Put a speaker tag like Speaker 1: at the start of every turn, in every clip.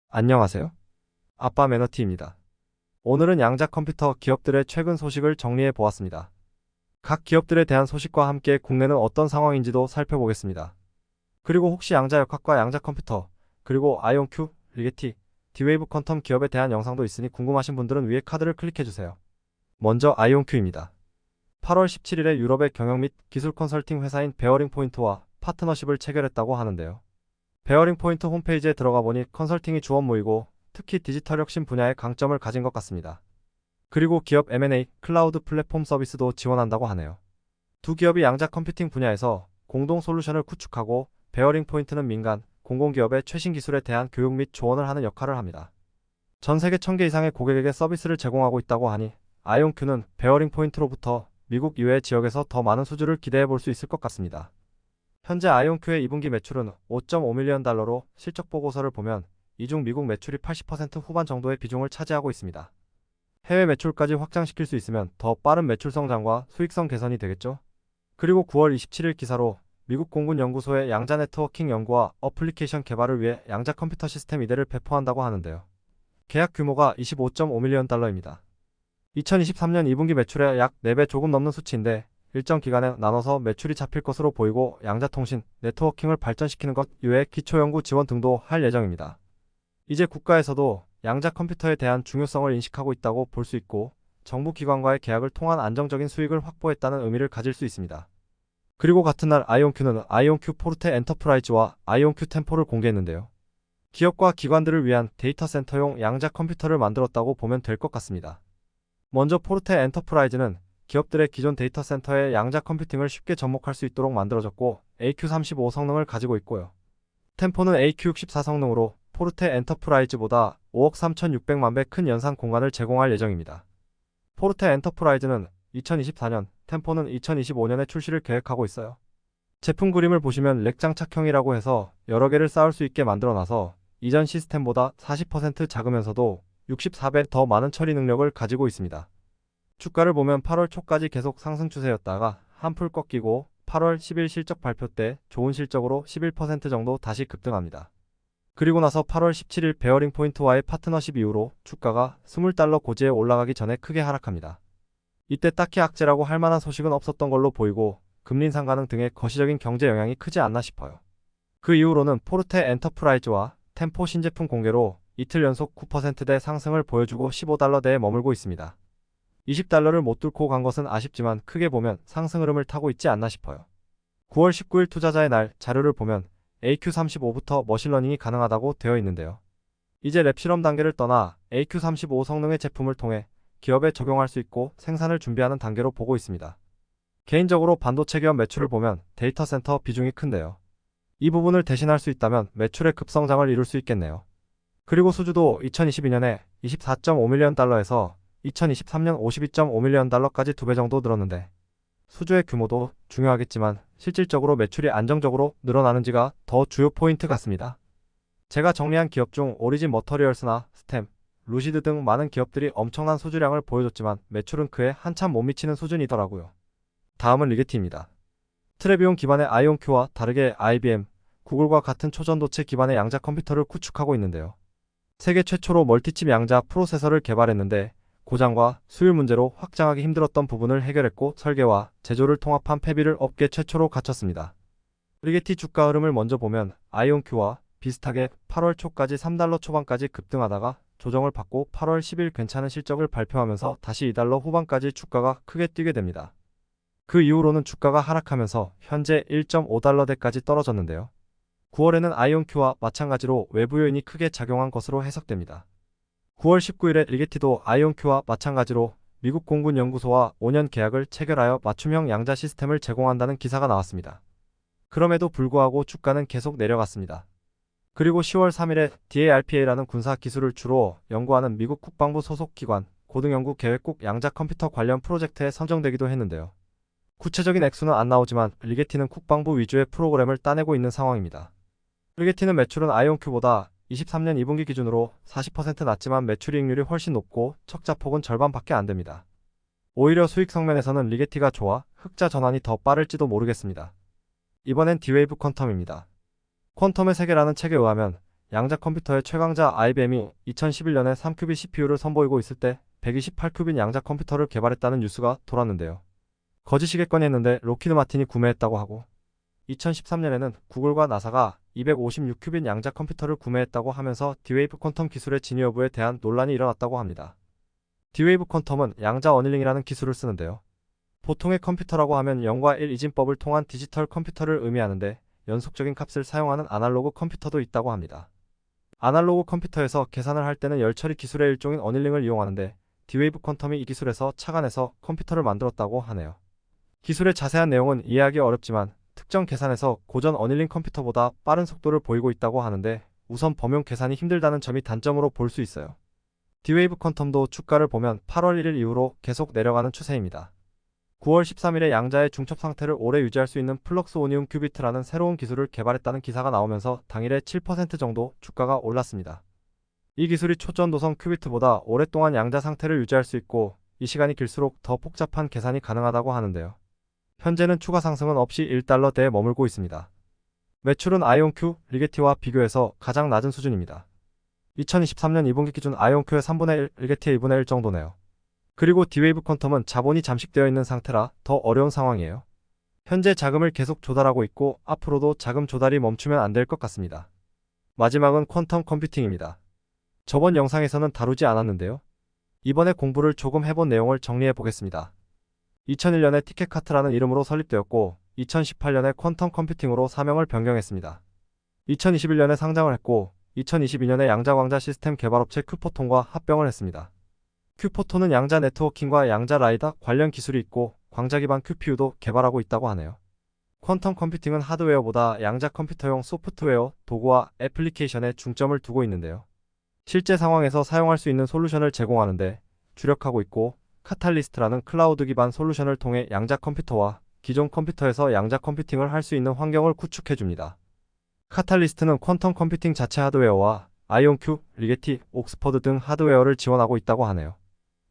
Speaker 1: 안녕하세요. 아빠 매너티입니다. 오늘은 양자 컴퓨터 기업들의 최근 소식을 정리해 보았습니다. 각 기업들에 대한 소식과 함께 국내는 어떤 상황인지도 살펴보겠습니다. 그리고 혹시 양자역학과 양자 컴퓨터, 그리고 아이온큐, 리게티, 디웨이브 퀀텀 기업에 대한 영상도 있으니 궁금하신 분들은 위에 카드를 클릭해주세요. 먼저 아이온큐입니다. 8월 17일에 유럽의 경영 및 기술 컨설팅 회사인 베어링 포인트와 파트너십을 체결했다고 하는데요. 베어링 포인트 홈페이지에 들어가 보니 컨설팅이 주 업무이고 특히 디지털 혁신 분야에 강점을 가진 것 같습니다. 그리고 기업 M&A, 클라우드 플랫폼 서비스도 지원한다고 하네요. 두 기업이 양자 컴퓨팅 분야에서 공동 솔루션을 구축하고 베어링 포인트는 민간, 공공기업의 최신 기술에 대한 교육 및 조언을 하는 역할을 합니다. 전 세계 1000개 이상의 고객에게 서비스를 제공하고 있다고 하니 아이온큐는 베어링 포인트로부터 미국 이외의 지역에서 더 많은 수주를 기대해 볼 수 있을 것 같습니다. 현재 아이온큐의 2분기 매출은 5.5밀리언 달러로 실적 보고서를 보면 이 중 미국 매출이 80% 후반 정도의 비중을 차지하고 있습니다. 해외 매출까지 확장시킬 수 있으면 더 빠른 매출 성장과 수익성 개선이 되겠죠? 그리고 9월 27일 기사로 미국 공군 연구소의 양자 네트워킹 연구와 어플리케이션 개발을 위해 양자 컴퓨터 시스템 2대를 배포한다고 하는데요. 계약 규모가 25.5밀리언 달러입니다. 2023년 2분기 매출의 약 4배 조금 넘는 수치인데 일정 기간에 나눠서 매출이 잡힐 것으로 보이고 양자통신, 네트워킹을 발전시키는 것 이외에 기초연구 지원 등도 할 예정입니다. 이제 국가에서도 양자 컴퓨터에 대한 중요성을 인식하고 있다고 볼 수 있고 정부 기관과의 계약을 통한 안정적인 수익을 확보했다는 의미를 가질 수 있습니다. 그리고 같은 날 아이온큐는 아이온큐 포르테 엔터프라이즈와 아이온큐 템포를 공개했는데요. 기업과 기관들을 위한 데이터 센터용 양자 컴퓨터를 만들었다고 보면 될 것 같습니다. 먼저 포르테 엔터프라이즈는 기업들의 기존 데이터 센터의 양자 컴퓨팅을 쉽게 접목할 수 있도록 만들어졌고 AQ35 성능을 가지고 있고요. 템포는 AQ64 성능으로 포르테 엔터프라이즈보다 5억 3,600만 배 큰 연산 공간을 제공할 예정입니다. 포르테 엔터프라이즈는 2024년, 템포는 2025년에 출시를 계획하고 있어요. 제품 그림을 보시면 렉 장착형이라고 해서 여러 개를 쌓을 수 있게 만들어놔서 이전 시스템보다 40% 작으면서도 64배 더 많은 처리 능력을 가지고 있습니다. 주가를 보면 8월 초까지 계속 상승 추세였다가 한풀 꺾이고 8월 10일 실적 발표 때 좋은 실적으로 11% 정도 다시 급등합니다. 그리고 나서 8월 17일 베어링 포인트와의 파트너십 이후로 주가가 20달러 고지에 올라가기 전에 크게 하락합니다. 이때 딱히 악재라고 할 만한 소식은 없었던 걸로 보이고 금리 인상 가능 등의 거시적인 경제 영향이 크지 않나 싶어요. 그 이후로는 포르테 엔터프라이즈와 템포 신제품 공개로 이틀 연속 9%대 상승을 보여주고 15달러대에 머물고 있습니다. 20달러를 못 뚫고 간 것은 아쉽지만 크게 보면 상승 흐름을 타고 있지 않나 싶어요. 9월 19일 투자자의 날 자료를 보면 AQ35부터 머신러닝이 가능하다고 되어 있는데요. 이제 랩 실험 단계를 떠나 AQ35 성능의 제품을 통해 기업에 적용할 수 있고 생산을 준비하는 단계로 보고 있습니다. 개인적으로 반도체 기업 매출을 보면 데이터 센터 비중이 큰데요. 이 부분을 대신할 수 있다면 매출의 급성장을 이룰 수 있겠네요. 그리고 수주도 2022년에 24.5밀리언 달러에서 2023년 52.5밀리언 달러까지 2배 정도 늘었는데 수주의 규모도 중요하겠지만 실질적으로 매출이 안정적으로 늘어나는지가 더 주요 포인트 같습니다. 제가 정리한 기업 중 오리진 머터리얼스나 스템, 루시드 등 많은 기업들이 엄청난 수주량을 보여줬지만 매출은 그에 한참 못 미치는 수준이더라고요. 다음은 리게티입니다. 트레비온 기반의 아이온큐와 다르게 IBM, 구글과 같은 초전도체 기반의 양자 컴퓨터를 구축하고 있는데요. 세계 최초로 멀티칩 양자 프로세서를 개발했는데 고장과 수율 문제로 확장하기 힘들었던 부분을 해결했고 설계와 제조를 통합한 패비를 업계 최초로 갖췄습니다. 리게티 주가 흐름을 먼저 보면 아이온큐와 비슷하게 8월 초까지 3달러 초반까지 급등하다가 조정을 받고 8월 10일 괜찮은 실적을 발표하면서 다시 2달러 후반까지 주가가 크게 뛰게 됩니다. 그 이후로는 주가가 하락하면서 현재 1.5달러대까지 떨어졌는데요. 9월에는 아이온큐와 마찬가지로 외부 요인이 크게 작용한 것으로 해석됩니다. 9월 19일에 리게티도 아이온큐와 마찬가지로 미국 공군 연구소와 5년 계약을 체결하여 맞춤형 양자 시스템을 제공한다는 기사가 나왔습니다. 그럼에도 불구하고 주가는 계속 내려갔습니다. 그리고 10월 3일에 DARPA라는 군사 기술을 주로 연구하는 미국 국방부 소속 기관 고등연구계획국 양자 컴퓨터 관련 프로젝트에 선정되기도 했는데요. 구체적인 액수는 안 나오지만 리게티는 국방부 위주의 프로그램을 따내고 있는 상황입니다. 리게티는 매출은 아이온큐보다 23년 2분기 기준으로 40% 낮지만 매출이익률이 훨씬 높고 척자폭은 절반밖에 안 됩니다. 오히려 수익 성면에서는 리게티가 좋아 흑자 전환이 더 빠를지도 모르겠습니다. 이번엔 디웨이브 퀀텀입니다. 퀀텀의 세계라는 책에 의하면 양자 컴퓨터의 최강자 IBM이 2011년에 3큐빗 CPU를 선보이고 있을 때 128큐빗 양자 컴퓨터를 개발했다는 뉴스가 돌았는데요. 거짓이겠거니 했는데 로키드 마틴이 구매했다고 하고, 2013년에는 구글과 나사가 256큐빗 양자 컴퓨터를 구매했다고 하면서 D-Wave 퀀텀 기술의 진위 여부에 대한 논란이 일어났다고 합니다. D-Wave 퀀텀은 양자 어닐링이라는 기술을 쓰는데요. 보통의 컴퓨터라고 하면 0과 1 이진법을 통한 디지털 컴퓨터를 의미하는데 연속적인 값을 사용하는 아날로그 컴퓨터도 있다고 합니다. 아날로그 컴퓨터에서 계산을 할 때는 열처리 기술의 일종인 어닐링을 이용하는데 D-Wave 퀀텀이 이 기술에서 착안해서 컴퓨터를 만들었다고 하네요. 기술의 자세한 내용은 이해하기 어렵지만 특정 계산에서 고전 어닐링 컴퓨터보다 빠른 속도를 보이고 있다고 하는데 우선 범용 계산이 힘들다는 점이 단점으로 볼 수 있어요. D-Wave 퀀텀도 주가를 보면 8월 1일 이후로 계속 내려가는 추세입니다. 9월 13일에 양자의 중첩 상태를 오래 유지할 수 있는 플럭스 오니움 큐비트라는 새로운 기술을 개발했다는 기사가 나오면서 당일에 7% 정도 주가가 올랐습니다. 이 기술이 초전도성 큐비트보다 오랫동안 양자 상태를 유지할 수 있고 이 시간이 길수록 더 복잡한 계산이 가능하다고 하는데요. 현재는 추가 상승은 없이 1달러대에 머물고 있습니다. 매출은 아이온큐, 리게티와 비교해서 가장 낮은 수준입니다. 2023년 2분기 기준 아이온큐의 3분의 1, 리게티의 2분의 1 정도네요. 그리고 D-Wave 퀀텀은 자본이 잠식되어 있는 상태라 더 어려운 상황이에요. 현재 자금을 계속 조달하고 있고 앞으로도 자금 조달이 멈추면 안 될 것 같습니다. 마지막은 퀀텀 컴퓨팅입니다. 저번 영상에서는 다루지 않았는데요. 이번에 공부를 조금 해본 내용을 정리해 보겠습니다. 2001년에 티켓카트라는 이름으로 설립되었고 2018년에 퀀텀 컴퓨팅으로 사명을 변경했습니다. 2021년에 상장을 했고 2022년에 양자광자 시스템 개발업체 큐포톤과 합병을 했습니다. 큐포톤은 양자 네트워킹과 양자 라이다 관련 기술이 있고 광자 기반 QPU도 개발하고 있다고 하네요. 퀀텀 컴퓨팅은 하드웨어보다 양자 컴퓨터용 소프트웨어, 도구와 애플리케이션에 중점을 두고 있는데요. 실제 상황에서 사용할 수 있는 솔루션을 제공하는데 주력하고 있고 카탈리스트라는 클라우드 기반 솔루션을 통해 양자 컴퓨터와 기존 컴퓨터에서 양자 컴퓨팅을 할 수 있는 환경을 구축해줍니다. 카탈리스트는 퀀텀 컴퓨팅 자체 하드웨어와 아이온큐, 리게티, 옥스퍼드 등 하드웨어를 지원하고 있다고 하네요.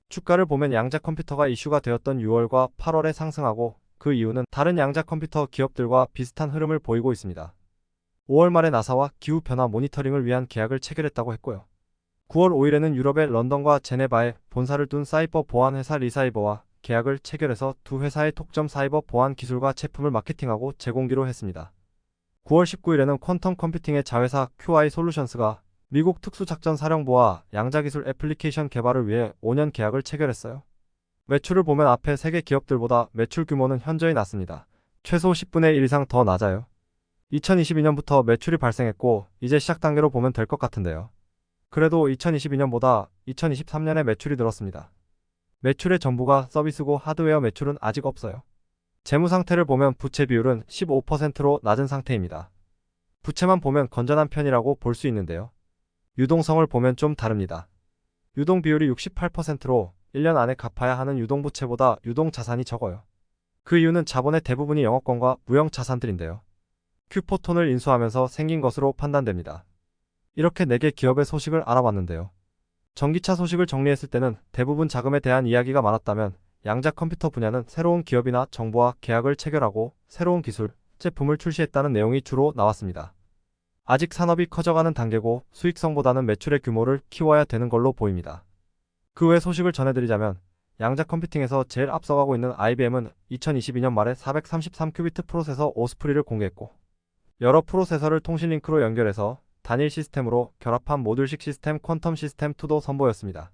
Speaker 1: 주가를 보면 양자 컴퓨터가 이슈가 되었던 6월과 8월에 상승하고 그 이유는 다른 양자 컴퓨터 기업들과 비슷한 흐름을 보이고 있습니다. 5월 말에 나사와 기후변화 모니터링을 위한 계약을 체결했다고 했고요. 9월 5일에는 유럽의 런던과 제네바에 본사를 둔 사이버 보안 회사 리사이버와 계약을 체결해서 두 회사의 독점 사이버 보안 기술과 제품을 마케팅하고 제공기로 했습니다. 9월 19일에는 퀀텀 컴퓨팅의 자회사 QI 솔루션스가 미국 특수작전사령부와 양자기술 애플리케이션 개발을 위해 5년 계약을 체결했어요. 매출을 보면 앞에 3개 기업들보다 매출 규모는 현저히 낮습니다. 최소 10분의 1 이상 더 낮아요. 2022년부터 매출이 발생했고 이제 시작 단계로 보면 될 것 같은데요. 그래도 2022년보다 2023년에 매출이 늘었습니다. 매출의 전부가 서비스고 하드웨어 매출은 아직 없어요. 재무 상태를 보면 부채 비율은 15%로 낮은 상태입니다. 부채만 보면 건전한 편이라고 볼 수 있는데요. 유동성을 보면 좀 다릅니다. 유동 비율이 68%로 1년 안에 갚아야 하는 유동부채보다 유동자산이 적어요. 그 이유는 자본의 대부분이 영업권과 무형자산들인데요. 큐포톤을 인수하면서 생긴 것으로 판단됩니다. 이렇게 4개 기업의 소식을 알아봤는데요. 전기차 소식을 정리했을 때는 대부분 자금에 대한 이야기가 많았다면 양자 컴퓨터 분야는 새로운 기업이나 정부와 계약을 체결하고 새로운 기술, 제품을 출시했다는 내용이 주로 나왔습니다. 아직 산업이 커져가는 단계고 수익성보다는 매출의 규모를 키워야 되는 걸로 보입니다. 그 외 소식을 전해드리자면 양자 컴퓨팅에서 제일 앞서가고 있는 IBM은 2022년 말에 433큐비트 프로세서 오스프리를 공개했고 여러 프로세서를 통신 링크로 연결해서 단일 시스템으로 결합한 모듈식 시스템 퀀텀 시스템 2도 선보였습니다.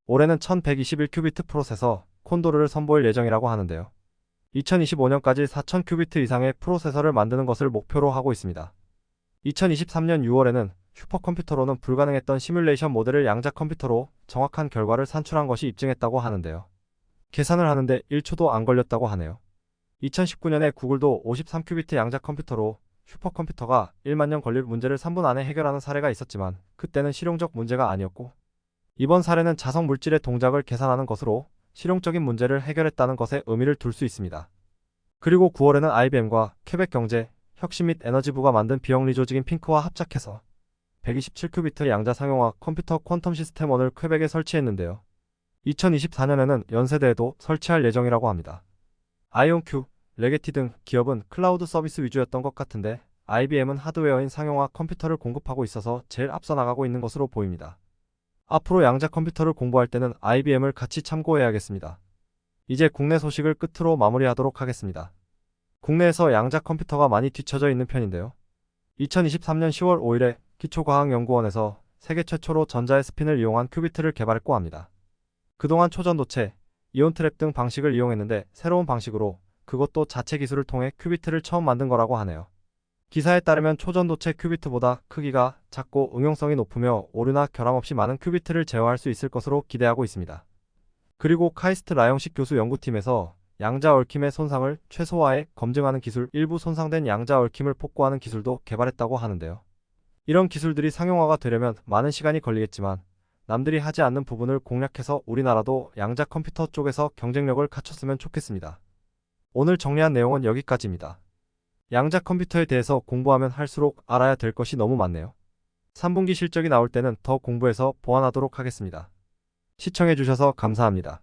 Speaker 1: 올해는 1121큐비트 프로세서 콘도르를 선보일 예정이라고 하는데요. 2025년까지 4000큐비트 이상의 프로세서를 만드는 것을 목표로 하고 있습니다. 2023년 6월에는 슈퍼컴퓨터로는 불가능했던 시뮬레이션 모델을 양자 컴퓨터로 정확한 결과를 산출한 것이 입증했다고 하는데요. 계산을 하는데 1초도 안 걸렸다고 하네요. 2019년에 구글도 53큐비트 양자 컴퓨터로 슈퍼컴퓨터가 1만 년 걸릴 문제를 3분 안에 해결하는 사례가 있었지만 그때는 실용적 문제가 아니었고 이번 사례는 자석 물질의 동작을 계산하는 것으로 실용적인 문제를 해결했다는 것에 의미를 둘 수 있습니다. 그리고 9월에는 IBM과 퀘벡경제, 혁신 및 에너지부가 만든 비영리 조직인 핑크와 합작해서 127큐비트 양자 상용화 컴퓨터 퀀텀 시스템1을 퀘벡에 설치했는데요. 2024년에는 연세대에도 설치할 예정이라고 합니다. 아이온큐, 레게티 등 기업은 클라우드 서비스 위주였던 것 같은데 IBM은 하드웨어인 상용화 컴퓨터를 공급하고 있어서 제일 앞서 나가고 있는 것으로 보입니다. 앞으로 양자 컴퓨터를 공부할 때는 IBM을 같이 참고해야겠습니다. 이제 국내 소식을 끝으로 마무리하도록 하겠습니다. 국내에서 양자 컴퓨터가 많이 뒤처져 있는 편인데요. 2023년 10월 5일에 기초과학연구원에서 세계 최초로 전자의 스핀을 이용한 큐비트를 개발했고 합니다. 그동안 초전도체, 이온트랩 등 방식을 이용했는데 새로운 방식으로 그것도 자체 기술을 통해 큐비트를 처음 만든 거라고 하네요. 기사에 따르면 초전도체 큐비트보다 크기가 작고 응용성이 높으며 오류나 결함 없이 많은 큐비트를 제어할 수 있을 것으로 기대하고 있습니다. 그리고 카이스트 라영식 교수 연구팀에서 양자 얽힘의 손상을 최소화해 검증하는 기술, 일부 손상된 양자 얽힘을 복구하는 기술도 개발했다고 하는데요. 이런 기술들이 상용화가 되려면 많은 시간이 걸리겠지만 남들이 하지 않는 부분을 공략해서 우리나라도 양자 컴퓨터 쪽에서 경쟁력을 갖췄으면 좋겠습니다. 오늘 정리한 내용은 여기까지입니다. 양자 컴퓨터에 대해서 공부하면 할수록 알아야 될 것이 너무 많네요. 3분기 실적이 나올 때는 더 공부해서 보완하도록 하겠습니다. 시청해주셔서 감사합니다.